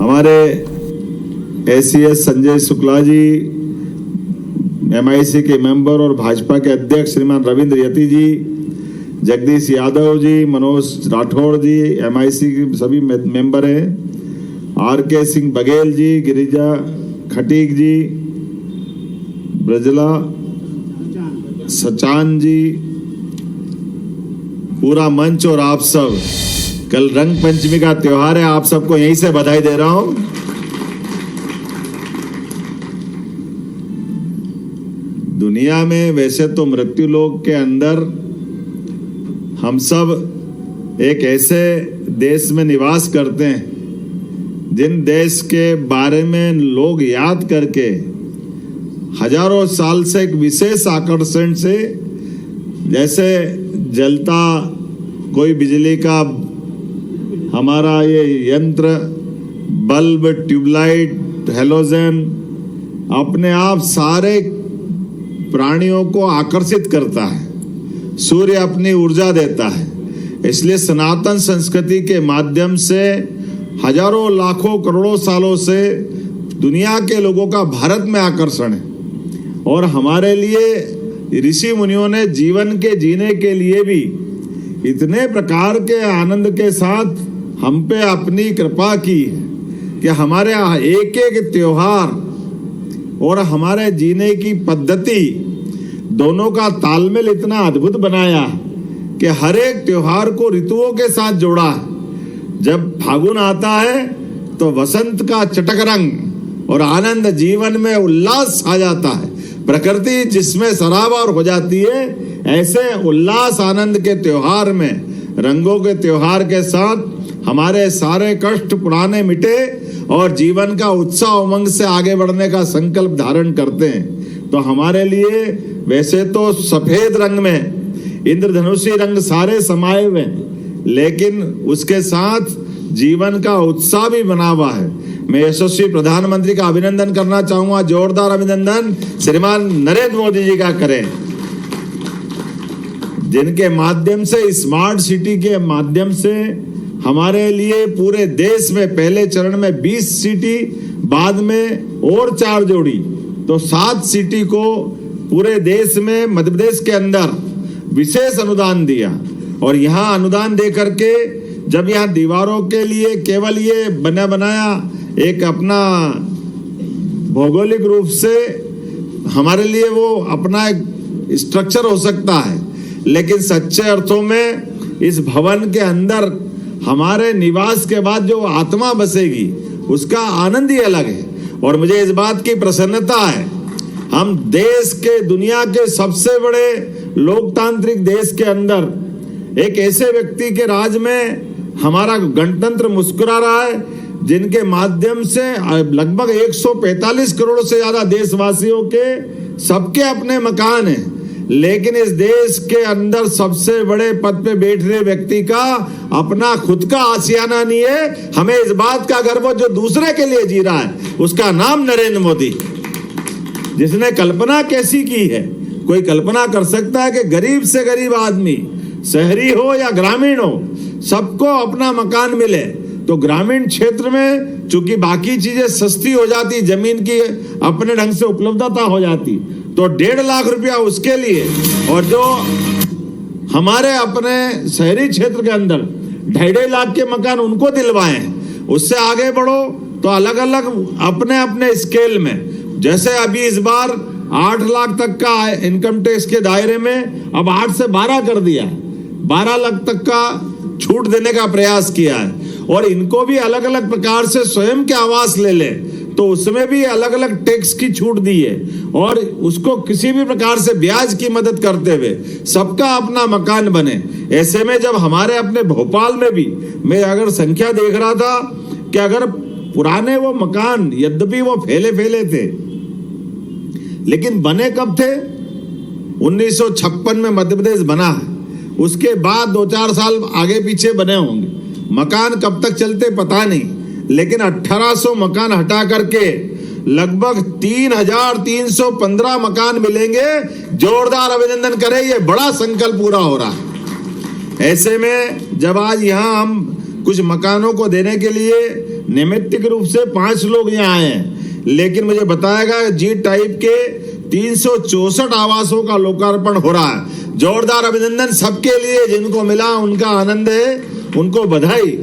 हमारे ACS Sanjay Shukla ji, MIC के member और भाजपा के अध्यक्ष श्रीमान रविंद्र यति जी, जगदीश यादव जी, मनोज राठौड़ जी, एमआईसी के सभी मेंबर हैं, आरके सिंह बघेल जी, गिरिजा खटीक जी, ब्रजला सचान जी, पूरा मंच और आप सब, कल रंग पंचमी का त्योहार है, आप सबको यहीं से बधाई दे रहा हूं। दुनिया में वैसे तो मृत्यु लोक के अंदर हम सब एक ऐसे देश में निवास करते हैं जिन देश के बारे में लोग याद करके हजारों साल से एक विशेष आकर्षण से, जैसे जलता कोई बिजली का हमारा ये यंत्र, बल्ब, ट्यूबलाइट, हैलोजन अपने आप सारे प्राणियों को आकर्षित करता है। सूर्य अपनी ऊर्जा देता है। इसलिए सनातन संस्कृति के माध्यम से हजारों लाखों करोड़ों सालों से दुनिया के लोगों का भारत में आकर्षण है। और हमारे लिए ऋषि मुनियों ने जीवन के जीने के लिए भी इतने प्रकार के आनंद के साथ हम पे अपनी कृपा की है कि हमारे एक एक त्योहार और हमारे जीने की पद्धति दोनों का तालमेल इतना अद्भुत बनाया कि हर एक त्योहार को ऋतुओं के साथ जोड़ा। जब फागुन आता है तो वसंत का चटक रंग और आनंद, जीवन में उल्लास आ जाता है। प्रकृति जिसमें सराबार हो जाती है, ऐसे उल्लास आनंद के त्योहार में, रंगों के त्योहार के साथ हमारे सारे कष्ट पुराने मिटे और जीवन का उत्साह उमंग से आगे बढ़ने का संकल्प धारण करते हैं। तो हमारे लिए वैसे तो सफेद रंग में इंद्रधनुषी रंग सारे समाये हुए हैं, लेकिन उसके साथ जीवन का उत्साह भी बना हुआ है। मैं यशस्वी प्रधानमंत्री का अभिनंदन करना चाहूंगा। जोरदार अभिनंदन श्रीमान नरेंद्र मोदी जी का करें, जिनके माध्यम से, स्मार्ट सिटी के माध्यम से हमारे लिए पूरे देश में पहले चरण में 20 सिटी, बाद में और 4 जोड़ी, तो 7 सिटी को पूरे देश में, मध्य प्रदेश के अंदर विशेष अनुदान दिया। और यहाँ अनुदान दे करके जब यहाँ दीवारों के लिए केवल ये बनाया एक अपना भौगोलिक रूप से हमारे लिए वो अपना एक स्ट्रक्चर हो सकता है, लेकिन सच्चे अर्थों में इस भवन के अंदर हमारे निवास के बाद जो आत्मा बसेगी उसका आनंद ही अलग है। और मुझे इस बात की प्रसन्नता है, हम देश के, दुनिया के सबसे बड़े लोकतांत्रिक देश के अंदर एक ऐसे व्यक्ति के राज में हमारा गणतंत्र मुस्कुरा रहा है, जिनके माध्यम से लगभग 145 करोड़ से ज्यादा देशवासियों के सबके अपने मकान हैं, लेकिन इस देश के अंदर सबसे बड़े पद पे बैठ रहे व्यक्ति का अपना खुद का आशियाना नहीं है। हमें इस बात का गर्व जो दूसरे के लिए जी रहा है, उसका नाम नरेंद्र मोदी। जिसने कल्पना कैसी की है, कोई कल्पना कर सकता है कि गरीब से गरीब आदमी, शहरी हो या ग्रामीण हो, सबको अपना मकान मिले। तो ग्रामीण क्षेत्र में चूंकि बाकी चीजें सस्ती हो जाती, जमीन की अपने ढंग से उपलब्धता हो जाती, तो 1.5 लाख रुपया उसके लिए, और जो हमारे अपने शहरी क्षेत्र के अंदर 2.5 लाख के मकान उनको दिलवाए। उससे आगे बढ़ो तो अलग अलग अपने अपने स्केल में, जैसे अभी इस बार 8 लाख तक का इनकम टैक्स के दायरे में अब 8 से 12 कर दिया, 12 लाख तक का छूट देने का प्रयास किया है। और इनको भी अलग अलग प्रकार से स्वयं के आवास ले ले तो उसमें भी अलग अलग टैक्स की छूट दी है, और उसको किसी भी प्रकार से ब्याज की मदद करते हुए सबका अपना मकान बने। ऐसे में जब हमारे अपने भोपाल में भी मैं अगर संख्या देख रहा था कि अगर पुराने वो मकान, यद्यपि वो फैले थे, लेकिन बने कब थे? 1956 में मध्य प्रदेश बना है, उसके बाद 2-4 साल आगे पीछे बने होंगे। मकान कब तक चलते पता नहीं, लेकिन 1800 मकान हटा करके लगभग 3315 मकान मिलेंगे। जोरदार अभिनंदन करें, ये बड़ा संकल्प पूरा हो रहा है। ऐसे में जब आज यहाँ हम कुछ मकानों को देने के लिए नैमित्तिक रूप से 5 लोग यहाँ आए हैं, लेकिन मुझे बताया गया जी टाइप के 364 आवासों का लोकार्पण हो रहा है। जोरदार अभिनंदन सबके लिए, जिनको मिला उनका आनंद है, उनको बधाई।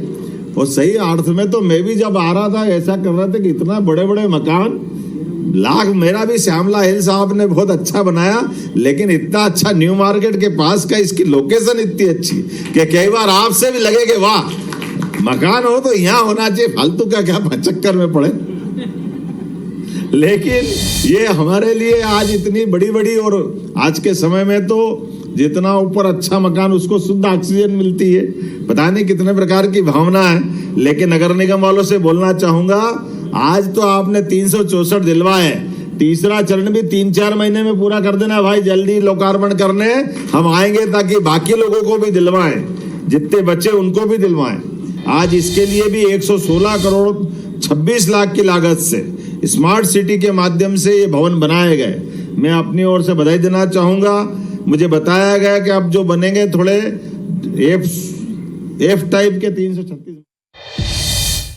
और सही अर्थ में तो मैं भी जब आ रहा था ऐसा कर रहा था कि इतना बड़े बड़े मकान, लाख मेरा भी श्यामला हिल साहब ने बहुत अच्छा बनाया, लेकिन इतना अच्छा न्यू मार्केट के पास का इसकी लोकेशन इतनी अच्छी कि कई बार आपसे भी लगे कि वाह, मकान हो तो यहाँ होना चाहिए, फालतू का क्या चक्कर में पड़े। लेकिन ये हमारे लिए आज इतनी बड़ी बड़ी, और आज के समय में तो जितना ऊपर अच्छा मकान उसको शुद्ध ऑक्सीजन मिलती है, पता नहीं कितने प्रकार की भावना है। लेकिन नगर निगम वालों से बोलना चाहूंगा, आज तो आपने 364 दिलवाए, तीसरा चरण भी 3-4 महीने में पूरा कर देना भाई, जल्दी लोकार्पण करने हम आएंगे ताकि बाकी लोगों को भी दिलवाएं, जितने बच्चे उनको भी दिलवाएं। आज इसके लिए भी 116 करोड़ 26 लाख की लागत से स्मार्ट सिटी के माध्यम से ये भवन बनाए गए। मैं अपनी ओर से बधाई देना चाहूंगा। मुझे बताया गया कि अब जो बनेंगे थोड़े एफ टाइप के 336